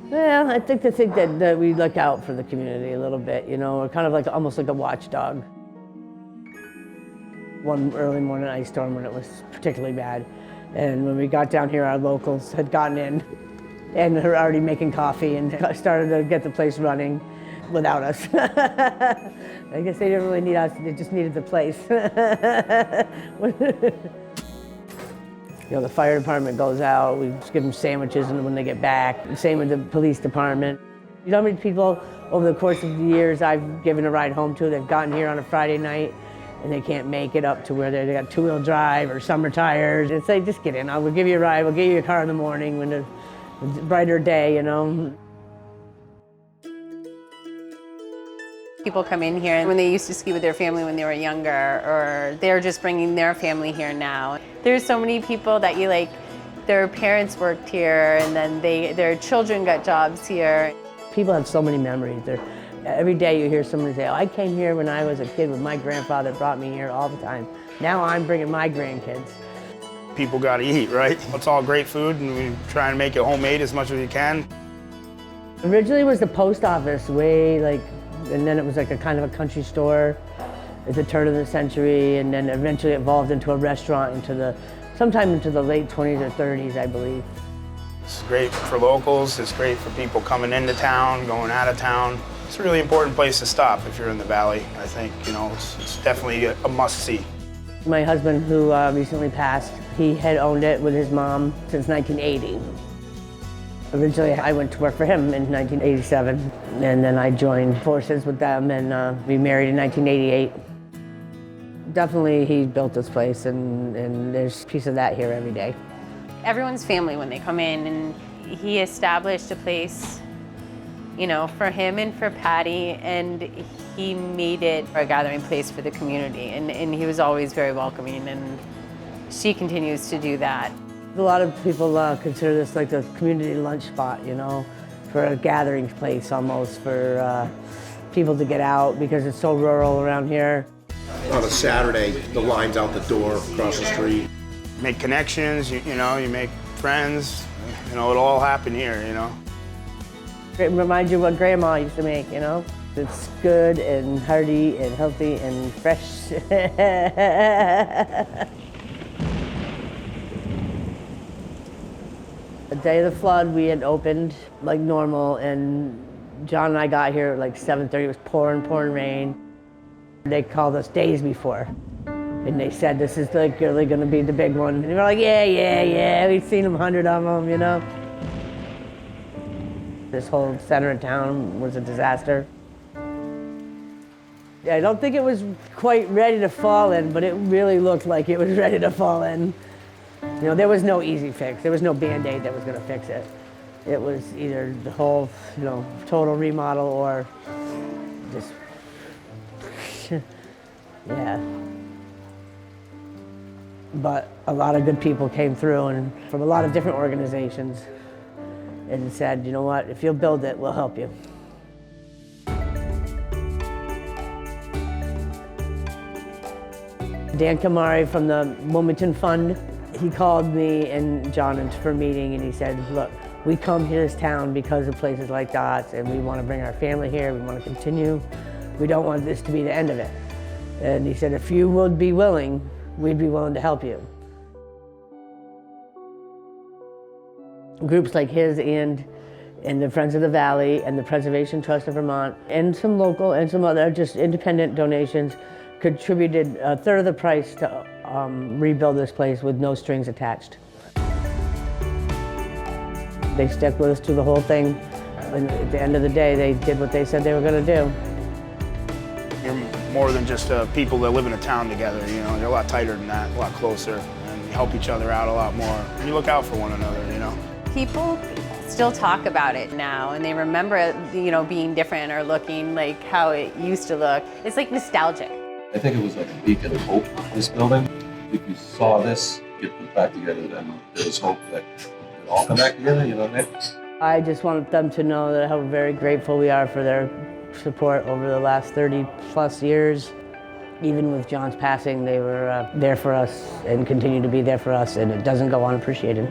Well, I think that we look out for the community a little bit, you know, we're kind of like almost like a watchdog. One early morning ice storm when it was particularly bad, and when we got down here, our locals had gotten in and were already making coffee and started to get the place running without us. I guess they didn't really need us, they just needed the place. You know, the fire department goes out, we just give them sandwiches and when they get back. Same with the police department. You know how many people over the course of the years I've given a ride home to, they've gotten here on a Friday night and they can't make it up to where they got two-wheel drive or summer tires. It's like, just get in, we'll give you a ride, we'll get you a car in the morning when it's a brighter day, you know. People come in here when they used to ski with their family when they were younger, or they're just bringing their family here now. There's so many people that you like, their parents worked here and then their children got jobs here. People have so many memories. Every day you hear somebody say, oh, I came here when I was a kid with my grandfather, brought me here all the time. Now I'm bringing my grandkids. People gotta eat, right? It's all great food and we try and make it homemade as much as we can. Originally it was the post office and then it was like a kind of a country store at the turn of the century, and then eventually evolved into a restaurant sometime into the late 20s or 30s, I believe. It's great for locals, it's great for people coming into town, going out of town. It's a really important place to stop if you're in the valley. I think, you know, it's definitely a must-see. My husband, who recently passed, he had owned it with his mom since 1980. Originally, I went to work for him in 1987, and then I joined forces with them, and we married in 1988. Definitely, he built this place, and there's a piece of that here every day. Everyone's family when they come in, and he established a place, you know, for him and for Patty, and he made it a gathering place for the community, and he was always very welcoming, and she continues to do that. A lot of people consider this like the community lunch spot, you know, for a gathering place almost, for people to get out because it's so rural around here. On a Saturday, the line's out the door across the street. Make connections, you know, you make friends, you know, it'll all happen here, you know. It reminds you what Grandma used to make, you know. It's good and hearty and healthy and fresh. The day of the flood, we had opened like normal, and John and I got here at like 7:30. It was pouring rain. They called us days before, and they said, this is like really gonna be the big one. And we were like, yeah, we've seen 100 of them, you know. This whole center of town was a disaster. I don't think it was quite ready to fall in, but it really looked like it was ready to fall in. You know, there was no easy fix. There was no Band-Aid that was going to fix it. It was either the whole, you know, total remodel or just, yeah. But a lot of good people came through and from a lot of different organizations and said, you know what, if you'll build it, we'll help you. Dan Kamari from the Wilmington Fund, he called me and John for a meeting and he said, look, we come to this town because of places like Dots and we want to bring our family here, we want to continue. We don't want this to be the end of it. And he said, if you would be willing, we'd be willing to help you. Groups like his and the Friends of the Valley and the Preservation Trust of Vermont and some local and some other just independent donations contributed a third of the price to rebuild this place with no strings attached. They stuck with us through the whole thing, and at the end of the day, they did what they said they were going to do. You're more than just people that live in a town together, you know, you're a lot tighter than that, a lot closer, and you help each other out a lot more. And you look out for one another, you know. People still talk about it now, and they remember it, you know, being different or looking like how it used to look. It's like nostalgic. I think it was like a beacon of hope, this building. If you saw this get put back together, then there was hope that it would all come back together, you know what I mean? I just want them to know that how very grateful we are for their support over the last 30+ years. Even with John's passing, they were there for us and continue to be there for us, and it doesn't go unappreciated.